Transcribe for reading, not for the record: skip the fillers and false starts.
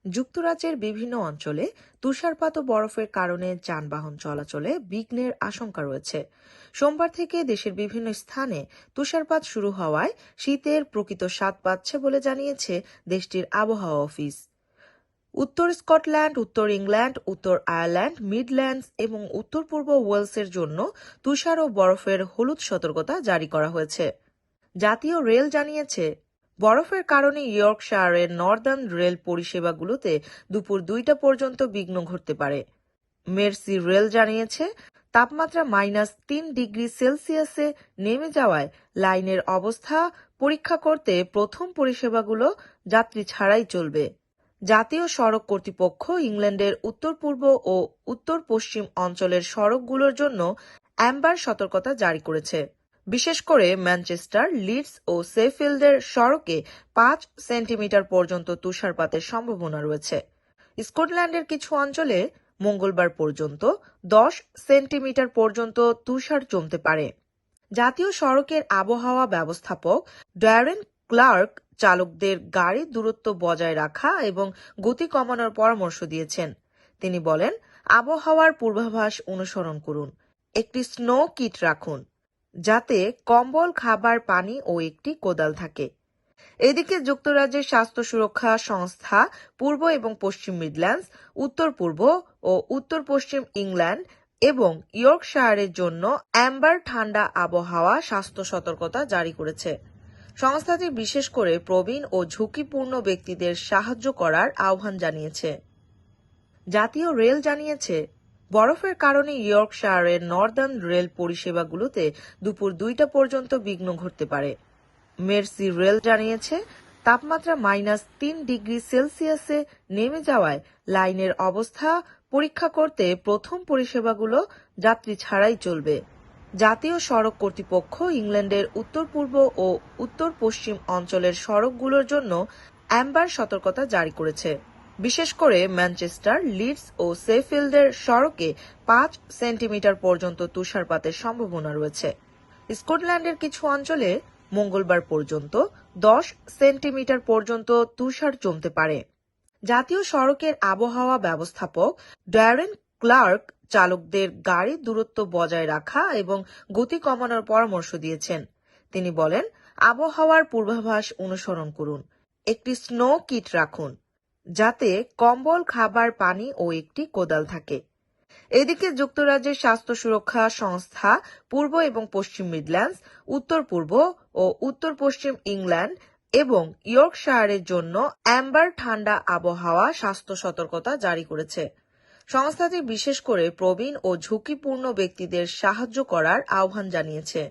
যুক্তরাজ্যের বিভিন্ন অঞ্চলে তুষারপাত ও বরফের কারণে যানবাহন চলাচলে বিঘ্নের আশঙ্কা রয়েছে। সোমবার থেকে দেশের বিভিন্ন স্থানে তুষারপাত শুরু হওয়ায় শীতের প্রকৃত স্বাদ পাচ্ছে বলে জানিয়েছে দেশটির আবহাওয়া অফিস। উত্তর স্কটল্যান্ড, উত্তর ইংল্যান্ড, উত্তর আয়ারল্যান্ড, মিডল্যান্ডস এবং উত্তর পূর্ব ওয়েলসের জন্য তুষার ও বরফের হলুদ সতর্কতা জারি করা হয়েছে। জাতীয় রেল জানিয়েছে, বরফের কারণে ইয়র্কশায়ারের নর্দার্ন রেল পরিষেবাগুলোতে দুপুর 2টা পর্যন্ত বিঘ্ন ঘটতে পারে। মেরসি রেল জানিয়েছে, তাপমাত্রা -3 ডিগ্রি সেলসিয়াসে নেমে যাওয়ায় লাইনের অবস্থা পরীক্ষা করতে প্রথম পরিষেবাগুলো যাত্রী ছাড়াই চলবে। জাতীয় সড়ক কর্তৃপক্ষ ইংল্যান্ডের উত্তর পূর্ব ও উত্তর পশ্চিম অঞ্চলের সড়কগুলোর জন্য অ্যাম্বার সতর্কতা জারি করেছে। বিশেষ করে ম্যানচেস্টার, লিডস ও শেফিল্ডের সড়কে 5 সেন্টিমিটার পর্যন্ত তুষারপাতের সম্ভাবনা রয়েছে। স্কটল্যান্ডের কিছু অঞ্চলে মঙ্গলবার পর্যন্ত 10 সেন্টিমিটার পর্যন্ত তুষার জমতে পারে। জাতীয় সড়কের আবহাওয়া ব্যবস্থাপক ড্যারেন ক্লার্ক চালকদের গাড়ির দূরত্ব বজায় রাখা এবং গতি কমানোর পরামর্শ দিয়েছেন। তিনি বলেন, আবহাওয়ার পূর্বাভাস অনুসরণ করুন, একটি স্নো কিট রাখুন যাতে কম্বল, খাবার, পানি ও একটি কোদাল থাকে। এদিকে যুক্তরাজ্যের স্বাস্থ্য সুরক্ষা সংস্থা পূর্ব এবং পশ্চিম মিডল্যান্ডস, উত্তর পূর্ব ও উত্তর পশ্চিম ইংল্যান্ড এবং ইয়র্কশায়ারের জন্য অ্যাম্বার ঠান্ডা আবহাওয়া স্বাস্থ্য সতর্কতা জারি করেছে। সংস্থাটি বিশেষ করে প্রবীণ ও ঝুঁকিপূর্ণ ব্যক্তিদের সাহায্য করার আহ্বান জানিয়েছে। জাতীয় রেল জানিয়েছে, বরফের কারণে ইয়র্কশায়ারের নর্দার্ন রেল পরিষেবাগুলোতে দুপুর 2টা পর্যন্ত বিঘ্ন ঘটতে পারে। মেরসি রেল জানিয়েছে, তাপমাত্রা -3 ডিগ্রি সেলসিয়াসে নেমে যাওয়ায় লাইনের অবস্থা পরীক্ষা করতে প্রথম পরিষেবাগুলো যাত্রী ছাড়াই চলবে। জাতীয় সড়ক কর্তৃপক্ষ ইংল্যান্ডের উত্তর পূর্ব ও উত্তর পশ্চিম অঞ্চলের সড়কগুলোর জন্য অ্যাম্বার সতর্কতা জারি করেছে। বিশেষ করে ম্যানচেস্টার, লিডস ও শেফিল্ডের সড়কে 5 সেন্টিমিটার পর্যন্ত তুষারপাতের সম্ভাবনা রয়েছে। স্কটল্যান্ডের কিছু অঞ্চলে মঙ্গলবার পর্যন্ত 10 সেন্টিমিটার পর্যন্ত তুষার জমতে পারে। জাতীয় সড়কের আবহাওয়া ব্যবস্থাপক ড্যারেন ক্লার্ক চালকদের গাড়ির দূরত্ব বজায় রাখা এবং গতি কমানোর পরামর্শ দিয়েছেন। তিনি বলেন, আবহাওয়ার পূর্বাভাস অনুসরণ করুন, একটি স্নো কিট রাখুন যাতে কম্বল, খাবার, পানি ও একটি কোদাল থাকে। এদিকে যুক্তরাজ্যের স্বাস্থ্য সুরক্ষা সংস্থা পূর্ব এবং পশ্চিম মিডল্যান্ডস, উত্তর পূর্ব ও উত্তর পশ্চিম ইংল্যান্ড এবং ইয়র্কশায়ারের জন্য অ্যাম্বার ঠান্ডা আবহাওয়া স্বাস্থ্য সতর্কতা জারি করেছে। সংস্থাটি বিশেষ করে প্রবীণ ও ঝুঁকিপূর্ণ ব্যক্তিদের সাহায্য করার আহ্বান জানিয়েছে।